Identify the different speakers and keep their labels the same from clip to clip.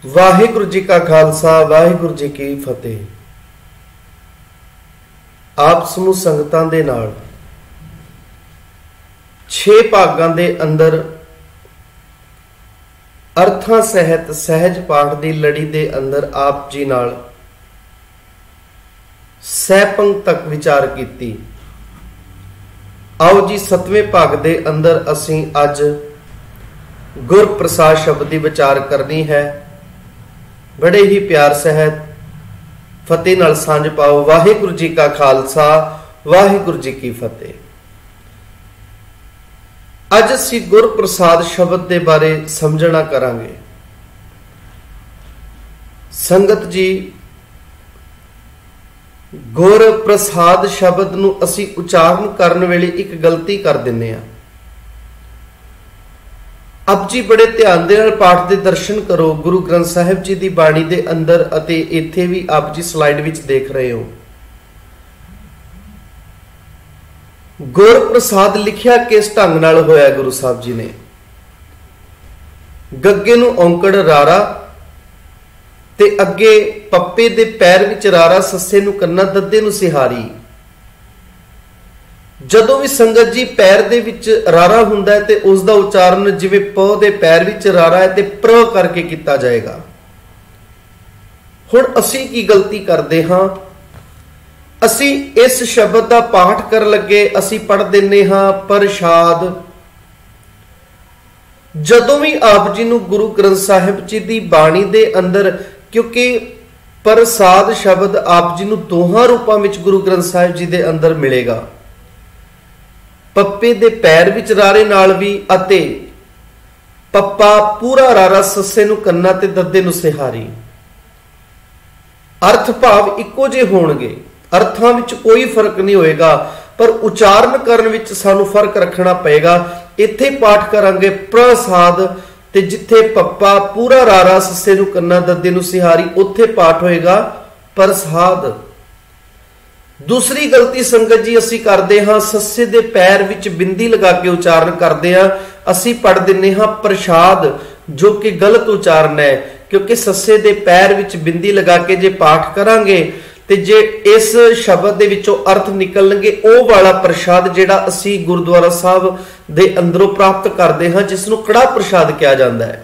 Speaker 1: ਵਾਹਿਗੁਰੂ ਜੀ ਕਾ ਖਾਲਸਾ ਵਾਹਿਗੁਰੂ ਜੀ ਕੀ ਫਤਿਹ। ਆਪ ਸਮੂਹ ਸੰਗਤਾਂ ਦੇ ਨਾਲ 6 ਭਾਗਾਂ ਦੇ ਅੰਦਰ ਅਰਥਾਂ ਸਹਿਤ ਸਹਿਜ ਪਾਠ ਦੀ ਲੜੀ ਦੇ ਅੰਦਰ ਆਪ ਜੀ ਨਾਲ ਸਹਿਪੰਗ ਤੱਕ ਵਿਚਾਰ ਕੀਤੀ। ਆਓ ਜੀ 7ਵੇਂ ਭਾਗ ਦੇ ਅੰਦਰ ਅਸੀਂ ਅੱਜ ਗੁਰ ਪ੍ਰਸਾਦ ਸ਼ਬਦ ਦੀ ਵਿਚਾਰ ਕਰਨੀ ਹੈ। बड़े ही प्यार सहित फतेह नाल सांझ पाओ। वाहिगुरू जी का खालसा वाहिगुरू जी की फतेह। अज असी गुर प्रसाद शब्द के बारे समझना करांगे। संगत जी, गुर प्रसाद शब्द नूं असी उचारण करन वेले एक गलती कर दिंदे आ। अब जी बड़े ध्यान दे नाल पाठ दे दर्शन करो। गुरु ग्रंथ साहिब जी दी बाणी दे अंदर अते इत्थे भी आप जी स्लाइड विच देख रहे हो। गुर प्रसाद लिखिया किस ढंग नाल होया? गुरु साहब जी ने गग्गे नूं औंकड़ रारा ते अगे पप्पे दे पैर विच रारा, सस्से नूं कन्ना, दद्दे नूं सिहारी। ਜਦੋਂ ਵੀ ਸੰਗत जी पैर ਦੇ ਵਿੱਚ ਰਾਰਾ ਹੁੰਦਾ ਹੈ ਤੇ ਉਸ ਦਾ ਉਚਾਰਨ ਜਿਵੇਂ ਪ ਦੇ ਪੈਰ ਵਿੱਚ ਰਾਰਾ ਹੈ ਤੇ ਪ੍ਰ ਕਰਕੇ ਕੀਤਾ ਜਾਏਗਾ। ਹੁਣ ਅਸੀਂ ਕੀ ਗਲਤੀ ਕਰਦੇ ਹਾਂ? ਅਸੀਂ ਇਸ ਸ਼ਬਦ ਦਾ ਪਾਠ ਕਰਨ ਲੱਗੇ ਅਸੀਂ ਪੜ੍ਹ ਦਿੰਨੇ ਹਾਂ ਪ੍ਰਸਾਦ। ਜਦੋਂ ਵੀ ਆਪ ਜੀ ਨੂੰ ਗੁਰੂ ਗ੍ਰੰਥ ਸਾਹਿਬ ਜੀ ਦੀ ਬਾਣੀ ਦੇ ਅੰਦਰ, ਕਿਉਂਕਿ ਪ੍ਰਸਾਦ ਸ਼ਬਦ ਆਪ ਜੀ ਨੂੰ ਦੋਹਾਂ ਰੂਪਾਂ ਵਿੱਚ ਗੁਰੂ ਗ੍ਰੰਥ ਸਾਹਿਬ ਜੀ ਦੇ ਅੰਦਰ ਮਿਲੇਗਾ। पप्पे दे पैर विच रारे नाल भी अते पप्पा पूरा रारा, सस्से नूं कन्ना ते दद्दे नूं सिहारी। अर्थ भाव इक्को जे होणगे, अर्थां विच कोई फर्क नहीं होएगा, पर उचारण करन विच सानूं फर्क रखना पएगा। इत्थे पाठ करांगे प्रसाद ते जिथे पप्पा पूरा रारा, सस्से नूं कन्ना, दद्दे नूं सिहारी, उत्थे पाठ होएगा प्रसाद। दूसरी गलती संगत जी असी करते हाँ, सस्से दे पैर विच बिंदी लगा के उचारण करते हैं, असी पढ़ दिने हाँ प्रसाद, जो कि गलत उचारण है। क्योंकि सस्से दे पैर विच बिंदी लगा के जे पाठ करांगे ते जे इस शब्द दे विचों अर्थ निकलणगे ओह वाला प्रसाद जिहड़ा असी गुरुद्वारा साहब दे अंदरों प्राप्त करते हैं, जिसनूं कड़ा प्रसाद कहा जाता है।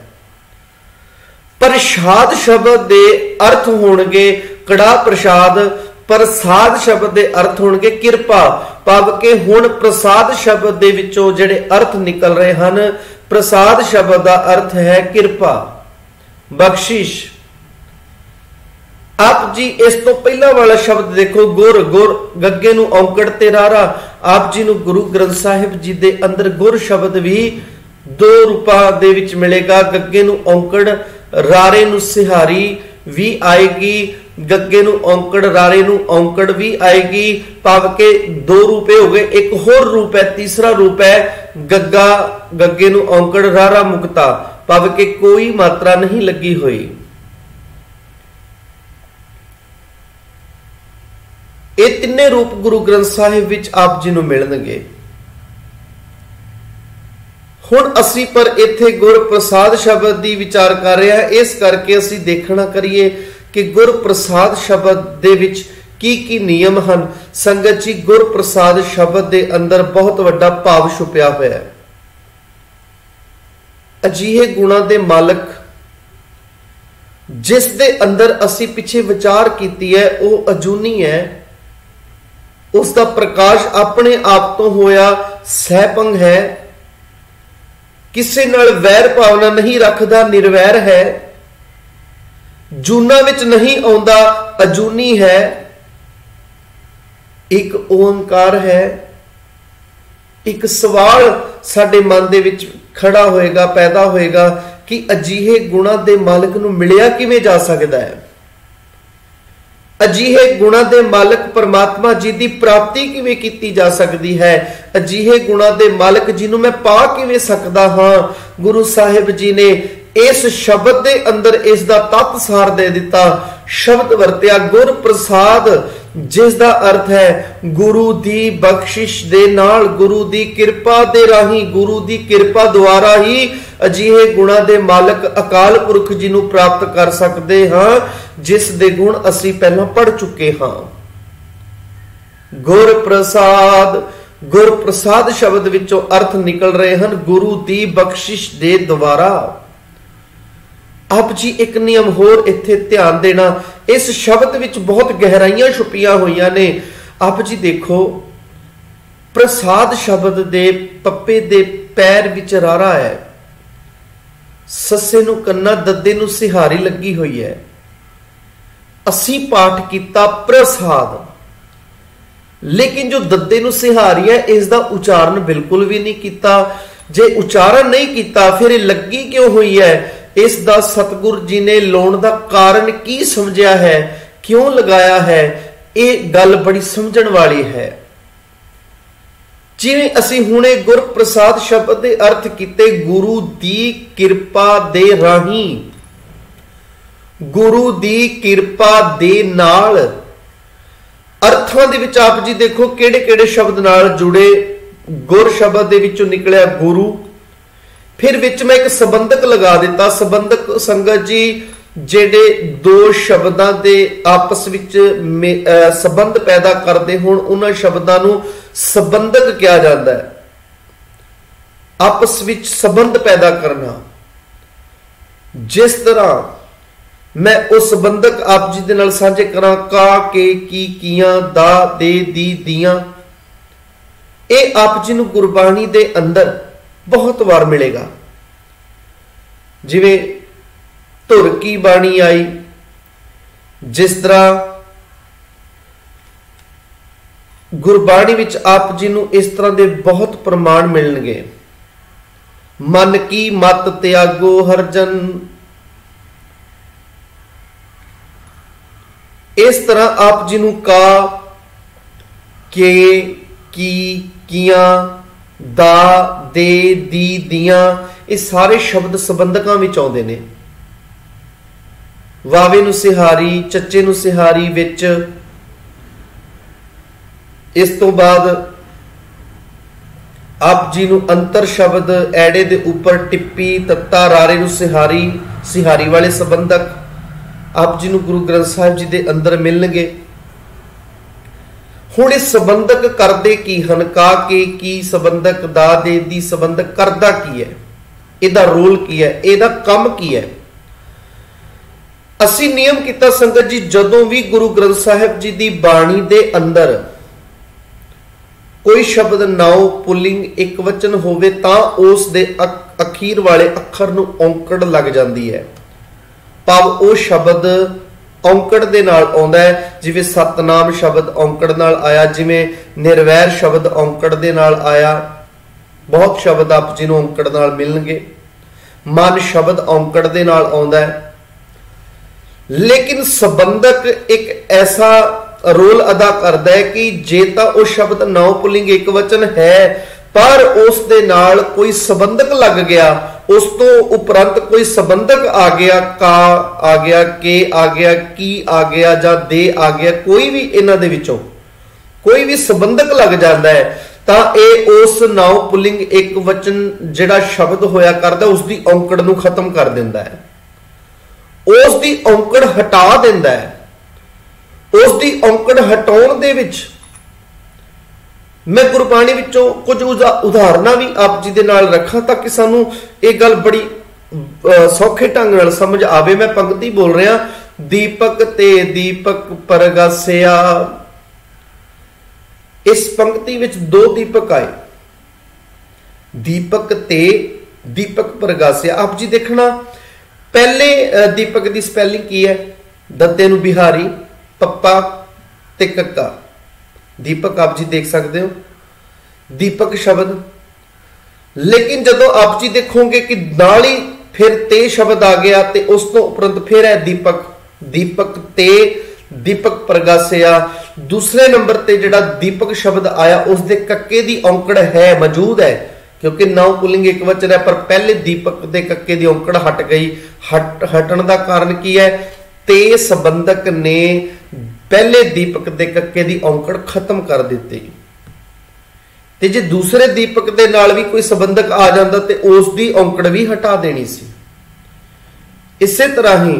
Speaker 1: प्रसाद शब्द दे अर्थ होणगे कड़ा प्रसाद, प्रसाद शब्द दे अर्थ होणगे किरपा। भाव के हुण प्रसाद शब्द दे विचों जिहड़े अर्थ निकल रहे हन, प्रसाद शब्द दा अर्थ है किरपा, बख्शिश। आप जी इस तो पहला वाला शब्द देखो, गुर। गुर गग्गे नूं औंकड़ ते रारा। आप जी नूं गुरु ग्रंथ साहिब जी दे अंदर गुर शब्द भी दो रूपां दे विच मिलेगा। गग्गे नूं औंकड़, रारे नूं सिहारी भी आएगी। गग्गे नूं औंकड़, रारे नूं औंकड़ भी आएगी। भाव के दो रूपे हो गए। एक होर रूप है, तीसरा रूप है गग्गा, गग्गे नूं औंकड़, रारा मुक्ता। भाव के कोई मात्रा नहीं लगी हुई। ये तिन्ने रूप गुरु ग्रंथ साहिब विच आप जी नूं मिलणगे। हुण असी पर इत्थे गुर प्रसाद शब्द दी विचार कर रहे हैं, इस करके असी देखना करिए कि गुर प्रसाद शब्द दे विच की नियम हन। संगत जी, गुर प्रसाद शब्द दे अंदर बहुत वड्डा भाव छुपिया होया है। अजीहे गुणा दे मालक जिस दे अंदर असी पिछे विचार कीती है, वो अजूनी है। उसका प्रकाश अपने आप तो होया सहपंग है, किसी नाल वैर भावना नहीं रखदा, निर्वैर है, जूना विच नहीं आउंदा, अजूनी है। एक ओंकार है। एक सवाल साडे मन दे विच खड़ा होएगा, पैदा होएगा कि अजीहे गुणा दे मालक नूं मिलिया किवें जा सकदा है? अजीहे गुणा दे मालक परमात्मा जी दी प्राप्ति किवें कीती जा सकदी है? अजीहे गुणा दे मालक जी नूं मैं पा किवें सकदा हां? गुरु साहिब जी ने इस शब्द के अंदर इसका तत्त सार दे दिता। शब्द वरत्या गुर प्रसाद, जिस दा अर्थ है गुरु दी बख्शिश दे नाल, गुरु दी किरपा दे राही, गुरु दी किरपा द्वारा ही अजिहे गुणा दे मालक अकाल पुरख जी नूं प्राप्त कर सकते हां, जिस दे गुण असीं पहलां पढ़ चुके हां। गुर प्रसाद, गुर प्रसाद शब्द विचों अर्थ निकल रहे हैं गुरु दी बख्शिश दे द्वारा। आप जी एक नियम होर इत्थे ध्यान देना, इस शब्द विच बहुत गहराइयां छुपियां हुईयां ने। आप जी देखो, प्रसाद शब्द दे पप्पे दे पैर विच रारा है, सस्से नूं कन्ना, दद्दे नूं सिहारी लगी हुई है। असी पाठ किया प्रसाद, लेकिन जो दद्दे नूं सिहारी है इसका उच्चारण बिल्कुल भी नहीं किया। जे उच्चारण नहीं किया फिर लगी क्यों हुई है? इसका सतगुरु जी ने लाउण दा कारण की समझिया है, क्यों लगाया है? ये गल बड़ी समझण वाली है। जिवें असी हुणे गुर प्रसाद शब्द दे अर्थ किते गुरु दी किरपा दे राही, गुरु दी किरपा दे नाल। अर्थां दे विच आप जी देखो किहड़े किहड़े शब्द नाल जुड़े। गुर शब्द दे विचों निकलिया गुरु, फिर विच मैं एक संबंधक लगा दिता। संबंधक संगत जी जेडे दो शब्दां दे आपस विच संबंध पैदा करते होण उन्हां शब्दां नूं संबंधक कहा जाता है। आपस विच संबंध पैदा करना, जिस तरह मैं उस संबंधक आप जी दे नाल साझे करा, का, के, की, कियां, दा, दे, दी, दियां। ये आप जी नूं गुरबाणी दे अंदर बहुत बार मिलेगा। जिवें धुर की बाणी आई, जिस तरह गुरबाणी विच आप जी नूं इस तरह के बहुत प्रमाण मिलणगे। मन की मत त्यागो हर जन, इस तरह आप जी नूं का, के, की, कियां, दा, दे, दी, दियां, ये सारे शब्द संबंधकां विच आउंदे ने। वावे नूं सिहारी, चच्चे नूं सिहारी विच। इस तो बाद आप जी नूं अंतर शब्द ऐड़े दे उपर टिप्पी, तत्ता, रारे नूं सिहारी, सिहारी वाले संबंधक आप जी नूं गुरु ग्रंथ साहिब जी दे अंदर मिलणगे। हुण इस संबंधक करदे की हन? का, के, की संबंधक, दा, दे, दी संबंधक करदा की है? इहदा रोल की है? इहदा काम की है? असी नियम किया संगत जी, जदों भी गुरु ग्रंथ साहिब जी दी बाणी दे अंदर कोई शब्द नाउं पुल्लिंग एक वचन होवे तां उस दे अखीर वाले अखर नूं औंकड़ लग जाती है। भाव वो शब्द औंकड़ दे नाल आउंदा है। जिवें सतनाम शब्द औंकड़ नाल आया, जिवें निर्वैर शब्द औंकड़ दे नाल आया। बहुत शब्द आप जी नूं औंकड़ नाल मिलणगे। मन शब्द औंकड़ दे नाल आउंदा है। लेकिन संबंधक एक ऐसा रोल अदा करता है कि जे तां वो शब्द नाउं पुल्लिंग एक वचन है, पर उस दे नाल कोई संबंधक लग गया, उस तो उपरंत कोई संबंधक आ गया, का आ गया, के आ गया, की आ गया, जां दे आ गया, कोई भी इन्हां दे विचों कोई भी संबंधक लग जाता है, तां ये उस नाउं पुल्लिंग एक वचन जिहड़ा शब्द होया करदा उसदी औंकड़ नूं खत्म कर दिंदा है, उसदी औंकड़ हटा दिंदा है। उसदी औंकड़ हटाउण दे विच मैं गुरबाणी विचों कुछ उदाहरणां भी आप जी दे नाल रखां ताकि सानू ये गल बड़ी सौखे ढंग नाल समझ आवे। मैं पंक्ति बोल रहा, दीपक ते दीपक परगासिया। इस पंक्ति विच दो दीपक आए, दीपक ते दीपक परगासिया। आप जी देखना, पहले दीपक की स्पैलिंग की है? दत्ते नूं बिहारी, पप्पा ते कक्का। दीपक आप जी देख सकते हो, दीपक शब्द। लेकिन जदों आप जी देखोगे कि नाल ही फिर ते शब्द आ गया, ते उस तो उपरंत फिर है दीपक, दीपक ते दीपक परगासिया। दूसरे नंबर ते जिहड़ा दीपक शब्द आया उसके कक्के दी औंकड़ है, मौजूद है, क्योंकि नाउं पुलिंग एक वचन है, पर पहले दीपक दे कक्के दी औंकड़ हट गई। हटण दा कारण की है? ते संबंधक ने पहले दीपक दे कक्के दी औंकड़ खत्म कर दित्ती। ते जे दूसरे दीपक दे नाल भी कोई संबंधक आ जांदा ते उस दी औंकड़ भी हटा देनी सी। इसे तरह ही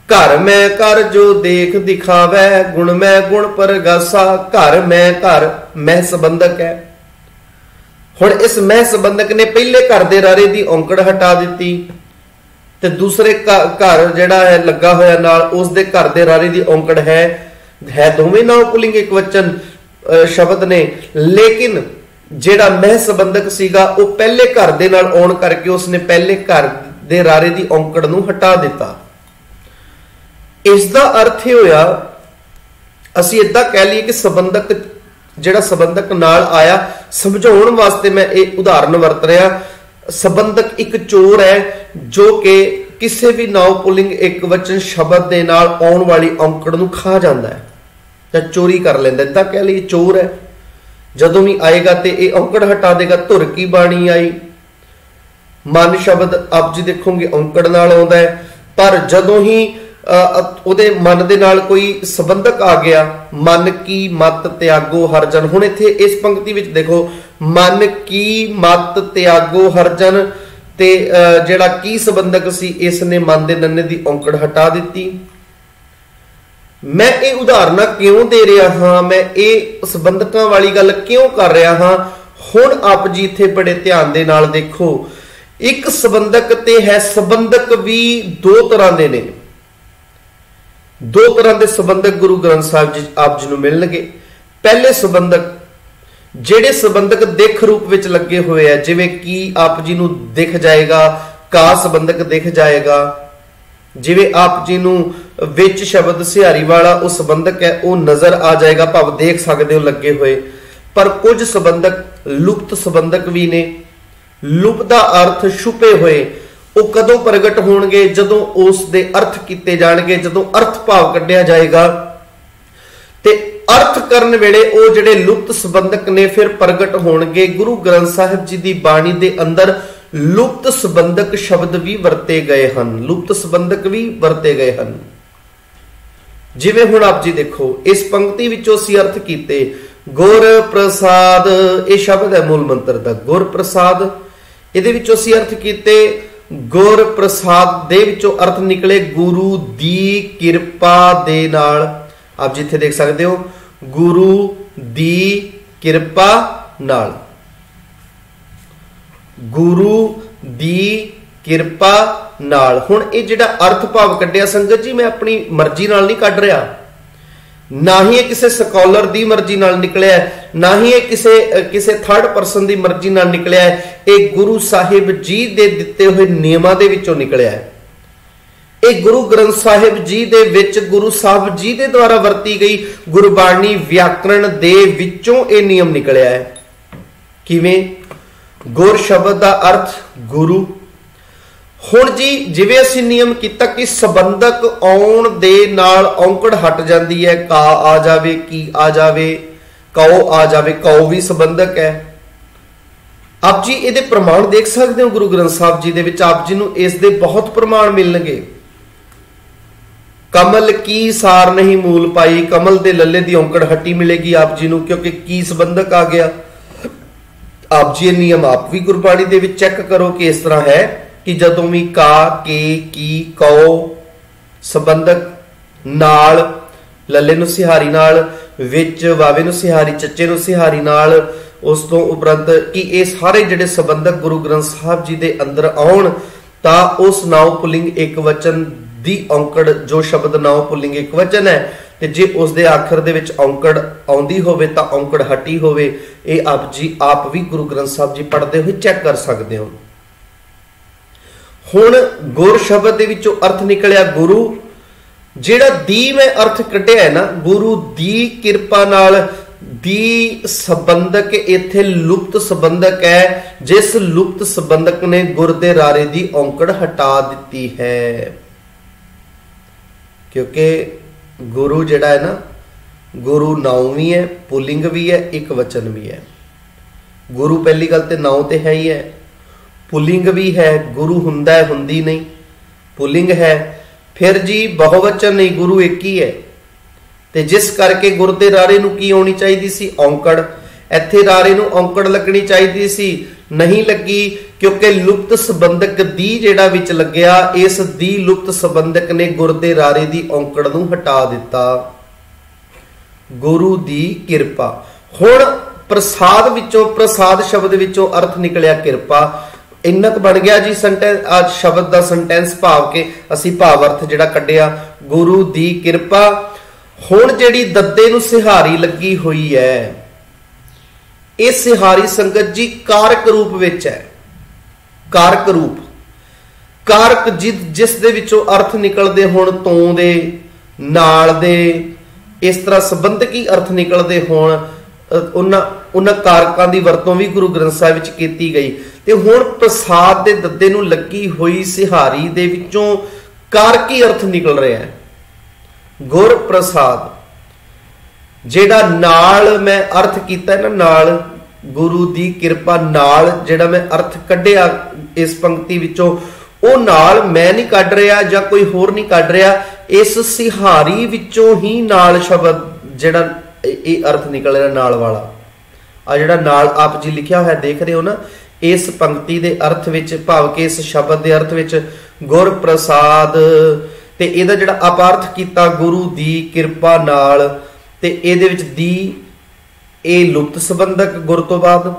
Speaker 1: घर मैं घर जो देख दिखावै, गुण मैं गुण परगासा। घर मैं संबंधक है। हुण इस मैं संबंधक ने पहले घर दे रारे दी औंकड़ हटा दित्ती ते दूसरे घर जिहड़ा है लगा होया नाल उस दे घर दे रारे दी औंकड़ है दोवें नाउं पुलिंग एक वचन शब्द ने, लेकिन जिहड़ा मैं संबंधक सीगा वो पहले घर दे नाल आउण करके उसने पहले घर दे रारे दी औंकड़ नूं हटा दिता। इसका अर्थ यह होया, असीं इदां कह लईए कि संबंधक जिहड़ा संबंधक नाल आया, समझाउण वास्ते मैं एक उदाहरण वरत रहा। संबंधक एक चोर है जो कि किसी भी नाउं पुलिंग एक वचन शब्द दे नाल आउण वाली औंकड़ नूं खा जांदा है तां चोरी कर लैंदा। इदां कह लईए चोर है, जदों भी आएगा तो यह औंकड़ हटा देगा। धुर की बाणी आई, मन शब्द आप जी देखोगे औंकड़ नाल आउंदा है, पर जदों ही ਉਹਦੇ मन ਦੇ ਨਾਲ कोई संबंधक आ गया, मन की मत त्यागो हरजन। हुण इत्थे इस पंक्ति विच देखो, मन की मत त्यागो हरजन ते जिहड़ा की संबंधक सी इसने मन दे नन्ने दी औंकड़ हटा दित्ती। मैं ये उदाहरण क्यों दे रहा हाँ, मैं ये संबंधकां वाली गल क्यों कर रहा हाँ? हुण आप जी इत्थे बड़े ध्यान दे नाल देखो, एक संबंधक ते है, संबंधक भी दो तरह दे ने। दो तरह के संबंधक गुरु ग्रंथ साहिब जी आप जी नूं मिलणगे। पहले संबंधक जिहड़े संबंधक दिख रूप विच लगे हुए है, जिवें की आप जी नूं दिख जाएगा, का संबंधक दिख जाएगा। जिवें आप जी नूं विच शब्द सिहारी वाला वो संबंधक है वो नजर आ जाएगा, भाव देख सकते हो लगे हुए। पर कुछ संबंधक लुप्त संबंधक भी ने। लुप्त का अर्थ छुपे हुए, वो कदों प्रगट होणगे? जदों उस दे अर्थ कीते जाणगे, जदों अर्थ भाव कढ़िया जाएगा। ते अर्थ करन वेले वो जिहड़े लुप्त संबंधक ने फिर प्रगट होणगे। गुरु ग्रंथ साहिब जी दी बाणी दे अंदर लुप्त संबंधक शब्द भी वरते गए हन, लुप्त संबंधक भी वरते गए हन। जिवें हुण आप जी देखो, इस पंक्ति विचों असीं अर्थ कीते गुर प्रसाद, ये शब्द है मूल मंत्र दा, गुर प्रसाद। इहदे विचों असीं अर्थ कीते गुर प्रसाद दे विचों अर्थ निकले गुरु दी किरपा दे नाल। आप जिथे देख सकते हो, गुरु दी किरपा नाल, गुरु दी किरपा नाल। हुण ये जिहड़ा अर्थ भाव कढ़िया संगत जी, मैं अपनी मर्जी नाल नहीं कढ़ रहा, ना ही किसी स्कॉलर की मर्जी नाल निकलिया, ना ही किसी थर्ड परसन की मर्जी नाल निकलिया है। ये गुरु साहिब जी दे दिते हुए नियमां दे विचों निकलिया है। ये गुरु ग्रंथ साहिब जी दे विच गुरु साहिब जी दे द्वारा वरती गई गुरबाणी व्याकरण दे विचों ये नियम निकलिया है। किवें? गुर शब्द का अर्थ गुरु। हुण जी जिवें असीं नियम कीता कि संबंधक आउण दे नाल औंकड़ हट जाती है, का आ जावे, की आ जावे, कौ आ जावे, कौ भी संबंधक है। आप जी इहदे प्रमाण देख सकते हो गुरु ग्रंथ साहिब जी दे विच आप जी नूं इस दे बहुत प्रमाण मिलणगे। कमल की सार नहीं मूल पाई, कमल दे लल्ले दी औंकड़ हटी मिलेगी आप जी नूं, क्योंकि की संबंधक आ गया। आप जी नियम आप भी गुरबाणी दे विच चेक करो कि इस तरह है कि जदों भी का, के, की, कौ संबंधक नाल, लल्ले नूं सिहारी नाल, विच वावे नूं सिहारी, चच्चे नूं सिहारी नाल, उस तो उपरंत कि ये सारे जिहड़े संबंधक गुरु ग्रंथ साहिब जी दे अंदर आउण तां उस नाउं पुलिंग एक वचन दी औंकड़, जो शब्द नाउं पुलिंग एक वचन है, ते जे उस दे आखिर दे विच औंकड़ आउंदी होवे तां औंकड़ हटी होवे। ये आप जी आप भी गुरु ग्रंथ साहिब जी पढ़दे होए चेक कर सकदे हो। हुण गुर शब्द दे विचों अर्थ निकलिया गुरु। जिहड़ा दी मैं अर्थ कढ़िया है ना, गुरु दी किरपा नाल, दी संबंधक इत्थे लुप्त संबंधक है, जिस लुप्त संबंधक ने गुर दे रारे दी औंकड़ हटा दिती है। क्योंकि गुरु जिहड़ा है ना, गुरु नाउं भी है, पुलिंग भी है, एक वचन भी है। गुरु पहली गल तो नाउं ते है ही है, पुलिंग भी है, गुरु हुंदा है हुंदी नहीं, पुलिंग है। फिर जी बहुवचन नहीं, गुरु एक ही है। ते जिस करके गुर दे रारे नूं की आउणी चाहिदी सी? औंकड़। इत्थे रारे नूं औंकड़ लगनी चाहिदी सी, नहीं लगी, क्योंकि लुप्त संबंधक दी जेड़ा विच लग्या, इस दी लुप्त संबंधक ने गुर दे रारे दी औंकड़ नूं हटा दिता। गुरु दी किरपा। हुण प्रसाद विचों, प्रसाद शब्द विचों अर्थ निकलिया किरपा। इन्ना क बन गया जी सेंटेंस, शब्द का सेंटेंस भाव के असी भाव अर्थ जिहड़ा कढ़िया, गुरु दी किरपा। हुण जिहड़ी दद्दे नूं सिहारी लगी हुई है, ये सिहारी संगत जी कारक रूप विच है। कारक रूप, कारक जिस दे विचों अर्थ निकलदे होण तों दे, नाल दे, इस तरह संबंधकी अर्थ निकलदे होण, उन्हां कारकां दी वरतों भी गुरु ग्रंथ साहिब विच कीती गई। ते हुण प्रसाद दे दद्दे नूं लगी हुई सिहारी दे विचों कारकी अर्थ निकल रहा है। गुर प्रसाद जेड़ा नाल मैं अर्थ कीता ना, नाल गुरु दी किरपा नाल जेड़ा मैं अर्थ कढ़िया इस पंक्ति विचों, वो नाल मैं नहीं कढ़ रहा या कोई होर नहीं कढ़ रहा, इस सिहारी विचों ही नाल शब्द जेड़ा ये अर्थ निकल रहा नाल वाला। आ जेड़ा नाल आप जी लिखिया होया देख रहे हो ना, इस पंक्ति दे अर्थ विच भाव के इस शब्द दे अर्थ विच गुर प्रसाद ते इहदा जेड़ा अपार्थ कीता गुरु दी किरपा नाल, ते इहदे विच दी ए लुप्त संबंधक गुर तो बाद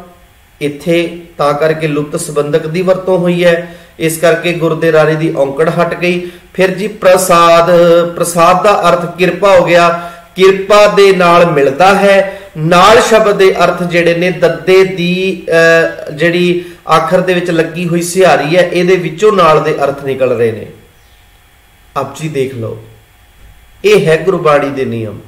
Speaker 1: इत्थे तां करके लुप्त संबंधक दी वरतों हुई है, इस करके गुर दे रारे दी औंकड़ हट गई। फिर जी प्रसाद, प्रसाद दा अर्थ किरपा हो गया, किरपा दे नाल मिलदा है। नाल शब्द दे अर्थ जेड़े ने दद्दे दी जिहड़ी आखर दे विच लगी हुई सिहारी है, इहदे विचों नाल दे अर्थ निकल रहे ने। आप जी देख लो, यह है गुरबाणी दे नियम।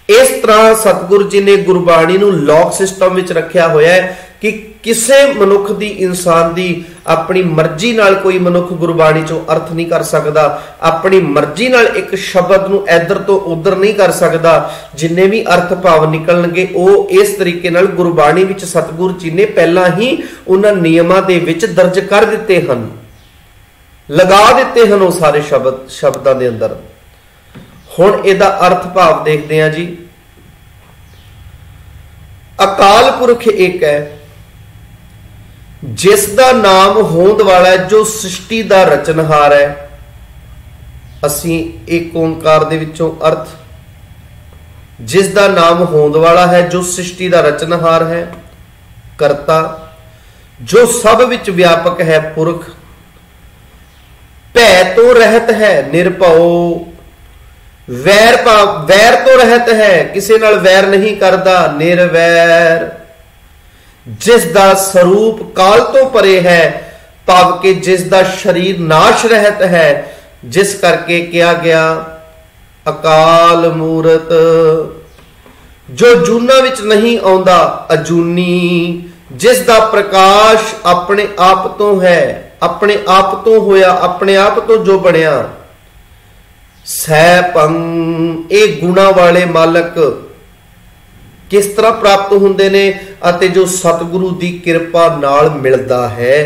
Speaker 1: इस तरह सतगुरु जी ने गुरबाणी नूं लॉक सिस्टम विच रखिया होया है कि किसी मनुख दी, इंसान दी अपनी मर्जी नाल कोई मनुख गुरबाणी चों अर्थ नहीं कर सकदा, अपनी मर्जी नाल एक शब्द नूं इधर तो उधर नहीं कर सकदा। जिन्ने भी अर्थ भाव निकलणगे वो इस तरीके नाल गुरबाणी विच सतगुरु जी ने पहला ही उन्हां नियमां दे विच दर्ज कर दिते हन, लगा दिते हन वो सारे शब्दां दे अंदर। हुण इहदा अर्थ भाव देखते हैं जी। अकाल पुरख एक है, जिस दा नाम होंद वाला है, जो सृष्टि दा रचनहार है। असी एक ओंकार दे विचों अर्थ, जिस दा नाम होंद वाला है, जो सृष्टि दा रचनहार है, करता, जो सब विच व्यापक है, पुरख, भै तो रहत है, निरभउ, वैर तो रहत है, किसी नाल वैर नहीं करदा, निर्वैर, जिस दा स्वरूप काल तो परे है, भाव के जिस दा शरीर नाश रहत है, जिस करके किया गया अकाल मूरत, जो जूना विच नहीं आउंदा, अजूनी, जिस दा प्रकाश अपने आप तो है, अपने आप तो होया, अपने आप तो जो बनया। सैपंग, ए गुणा वाले मालक किस तरह प्राप्त हुंदे ने, अते जो सतगुरु दी किरपा नाल मिलदा है।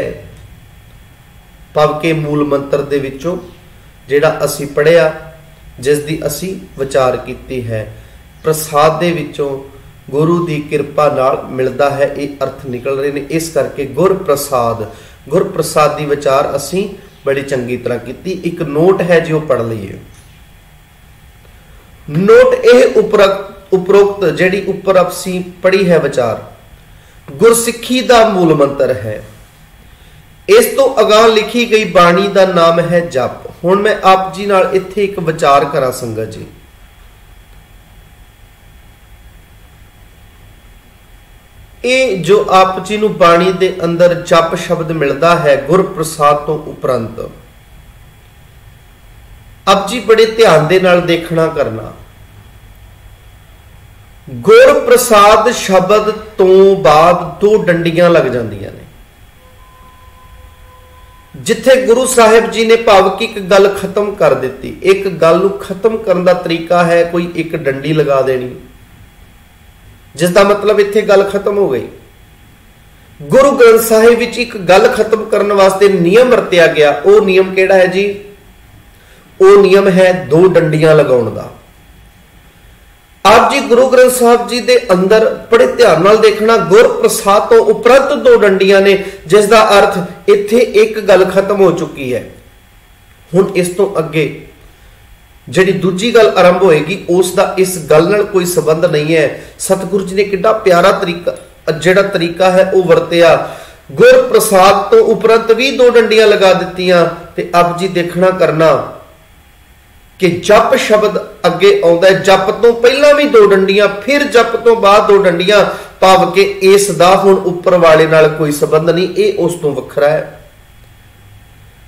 Speaker 1: भाव के मूल मंत्र दे विचों जिहड़ा असी पढ़िया, जिस दी असी विचार कीती है, प्रसाद दे विचों गुरु दी किरपा नाल मिलदा है, ये अर्थ निकल रहे ने। इस करके गुर प्रसाद दी विचार असी बड़ी चंगी तरह कीती। एक नोट है जो पढ़ लईए। नोट यह उपरोक्त जिहड़ी उपर असी पढ़ी है विचार, गुरसिੱਖੀ दा मूल मंत्र है। इस तो अगां लिखी गई बाणी दा नाम है जप। हुण मैं आप जी नाल इत्थे एक विचार करा संगत जी। ये जो आप जी नूं बाणी दे अंदर जप शब्द मिलता है गुर प्रसाद तो उपरंत, आप जी बड़े ध्यान दे नाल देखना करना। गुर प्रसाद शब्द तो बाद दो डंडियां लग जांदियां ने। जिथे गुरु साहिब जी ने भावक एक गल खत्म कर दी, एक गल नूं खत्म करने का तरीका है कोई एक डंडी लगा देनी, जिसका मतलब इत्थे गल खत्म हो गई। गुरु ग्रंथ साहिब विच एक गल खत्म करने वास्ते नियम वरत्या गया। वो नियम केड़ा है जी? वो नियम है दो डंडियां लगाउण दा। आप जी गुरु ग्रंथ साहब जी दे अंदर बड़े ध्यान नाल देखना, गुर प्रसाद तो उपरंत दो डंडियां ने, जिसका अर्थ इत्थे एक गल खत्म हो चुकी है। हुण इस तो अगे जिहड़ी दूजी गल आरंभ होएगी उसका इस गल नाल कोई संबंध नहीं है। सतगुरु जी ने कितना प्यारा तरीका जिहड़ा तरीका है वह वरतिया। गुर प्रसाद तो उपरंत भी दो डंडियां लगा दित्तियां। ते अब जी देखना करना कि जप शब्द अगे आउंदा है, जप तो पहला भी दो डंडियां, फिर जप तो बाद दो डंडियां, भाव के इस दा हुण उपर वाले नाल कोई संबंध नहीं, ये उस तो वखरा है।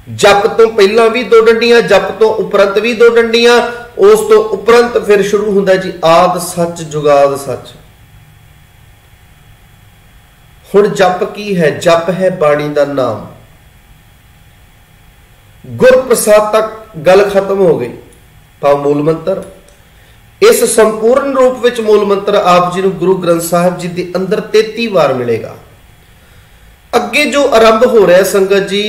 Speaker 1: जप तो पहला भी दो डंडियां, जप तो उपरंत भी दो डंडियां, उस तो उपरंत फिर शुरू हुंदा जी आद सच जुगाद सच। हुण जप की है? जप है बाणी दा नाम। गुर प्रसाद तक गल खत्म हो गई। भाव मूल मंत्र इस संपूर्ण रूप विच मूल मंत्र आप जी नूं गुरु ग्रंथ साहिब जी के अंदर 33 बार मिलेगा। अगे जो आरंभ हो रहा है संगत जी,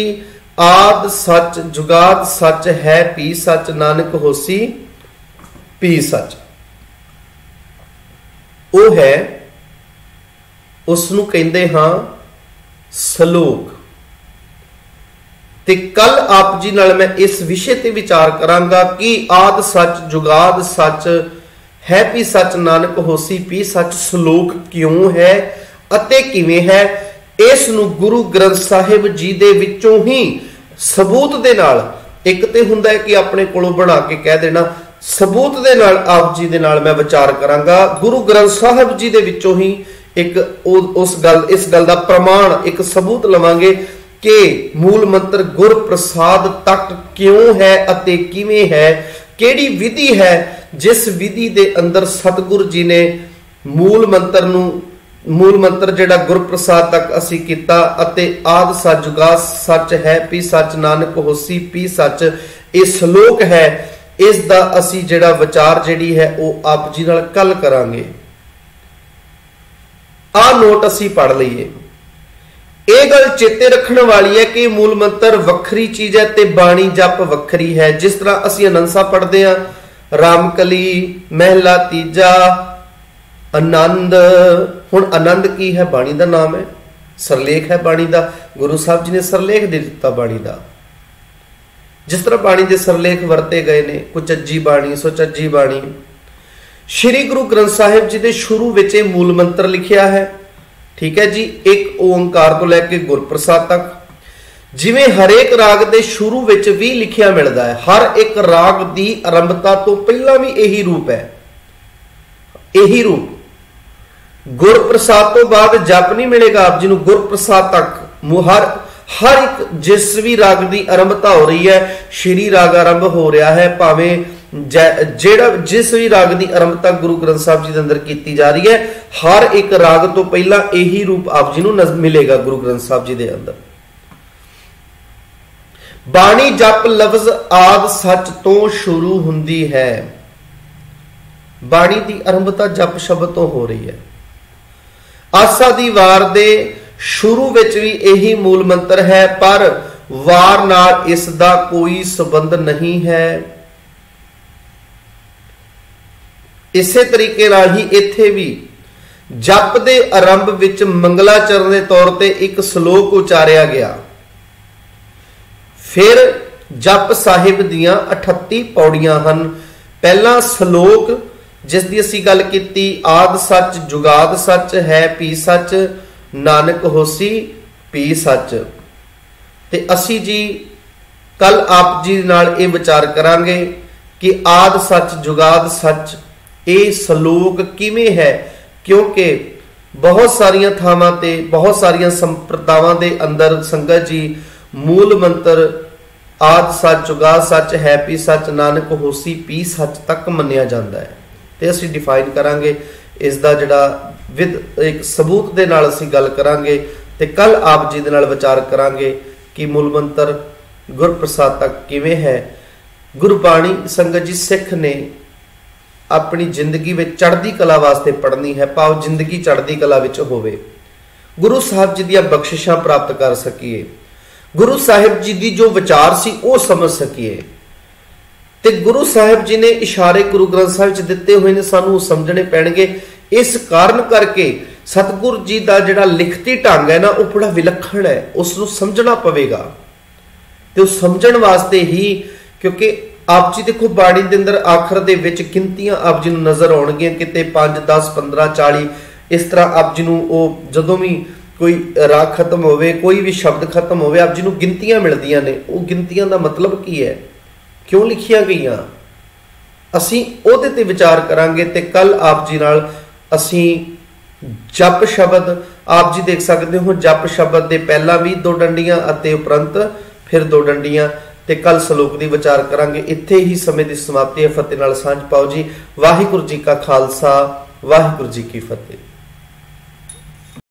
Speaker 1: आद सच जुगाद सच है पी सच, नानक होसी पी सच, वो है उसनूं कहंदे हां सलोक। ते कल आप जी नाल मैं इस विषय ते विचार करांगा कि आद सच जुगाद सच है पी सच, नानक होसी पी सच सलोक क्यों है अते किवें है। इस नूं गुरु ग्रंथ साहिब जी दे विचों ही सबूत दे नाल, एक ते हुंदा है कि अपने कोलों बना के कह देना, सबूत दे नाल आप जी दे नाल मैं विचार करांगा। गुरु ग्रंथ साहिब जी दे विचों ही एक इस गल दा प्रमाण, एक सबूत लवांगे कि मूल मंत्र गुर प्रसाद तक क्यों है अते किवें है, केड़ी विधि है जिस विधि दे अंदर सतगुरु जी ने मूल मंत्र जिहड़ा गुर प्रसाद तक असी कीता अते आद सच जुगाद सच है पी सच, नानक होसी पी सच, ये श्लोक है। इस दा असी जिहड़ा विचार जिहड़ी है वो आप जी नाल कल करांगे। आ नोट असी पढ़ लईए। यह गल चेते रखने वाली है कि मूल मंत्र वखरी चीज है ते बाणी जप वखरी है। जिस तरह असी आनंद साहब पढ़ते हैं, रामकली महला तीजा आनंद। हुण आनंद की है? बाणी का नाम है, सरलेख है बाणी का। गुरु साहब जी ने सरलेख दे दिता बाणी का। जिस तरह बाणी के सरलेख वरते गए ने, कुचज्जी बाणी सुचज्जी बाणी। श्री गुरु ग्रंथ साहिब जी के शुरू विच मूल मंत्र लिखिया है, ठीक है जी, एक ओंकार तो लैके गुर प्रसाद तक। जिवें हरेक राग के शुरू विच भी लिखिया मिलता है, हर एक राग की आरंभता तो पहला भी यही रूप है, यही रूप। गुर प्रसाद तो बाद जप नहीं मिलेगा आप जी नूं, गुर प्रसाद तक हर एक जिस भी राग की आरंभता हो रही है, श्री राग आरंभ हो रहा है, भावें जेड़ा जिस भी राग की आरंभता गुरु ग्रंथ साहब जी के अंदर की जा रही है, हर एक राग तो पहला यही रूप आप जी नूं मिलेगा गुरु ग्रंथ साहब जी के अंदर। बाणी जप लफ्ज आद सच तो शुरू हुंदी है। बाणी की आरंभता जप शब्द तो हो रही है। आसा दी वार दे शुरू विच भी यही मूल मंत्र है, पर वार नाल इसदा कोई संबंध नहीं है। इसे तरीके नाल ही इत्थे भी जप दे आरंभ विच मंगलाचरण के तौर पर एक श्लोक उचारिया गया। फिर जप साहिब दियां 38 पौड़ियां हन। पहला श्लोक जिसकी असी गल की, आद सच जुगाद सच है पी सच, नानक होसी पी सच। ते असी जी कल आप जी नाल ये विचार करांगे कि आद सच जुगाद सच ये श्लोक किवें है, क्योंकि बहुत सारिया थावां ते बहुत सारिया संप्रदावां दे अंदर संगत जी मूल मंत्र आद सच जुगाद सच है पी सच, नानक होसी पी सच तक मन्निया जाता है। तो असी डिफाइन करांगे इसका जिहड़ा विद एक सबूत दे नाल असी गल करांगे। ते कल आप जी दे नाल विचार करांगे कि मूल मंत्र गुर प्रसाद तक किवें है। गुरबाणी संगत जी सिख ने अपनी जिंदगी में चढ़ती कला वास्ते पढ़नी है, भाव जिंदगी चढ़ती कला विच होवे। गुरु साहब जी दी बख्शिशां प्राप्त कर सकीए, गुरु साहिब जी दी जो विचार सी वो समझ सकीए। ते गुरु साहिब जी ने इशारे गुरु ग्रंथ साहिब च दिते हुए ने, सानू समझने पैणगे। इस कारण करके सतगुरु जी का जिहड़ा लिखती ढंग है ना वो बड़ा विलक्षण है, उसनू समझना पवेगा। ते उस समझण वास्ते ही, क्योंकि आप जी देखो बाणी दे अंदर आखर दे विच गिनतियां आप जी नू नजर आउणगियां, किते 5 10 15 40 इस तरह आप जी नू वो जदों भी कोई राग खत्म होवे, कोई भी शब्द खत्म होवे, आप जी नू गिनतियां मिलदियां ने। वो गिनतियां दा मतलब की है, क्यों लिखिया गईयां, असीं ओहदे ते विचार करांगे। ते कल आप जी नाल असीं जप शब्द आप जी देख सकते हो, जप शब्द दे पहला भी 2 डंडियां अते उपरंत फिर 2 डंडियां, ते कल सलोक दी विचार करांगे। इत्थे ही समय दी समाप्ति है। फतेह नाल सांझ पाओ जी। वाहिगुरू जी का खालसा, वाहिगुरू जी की फतेह।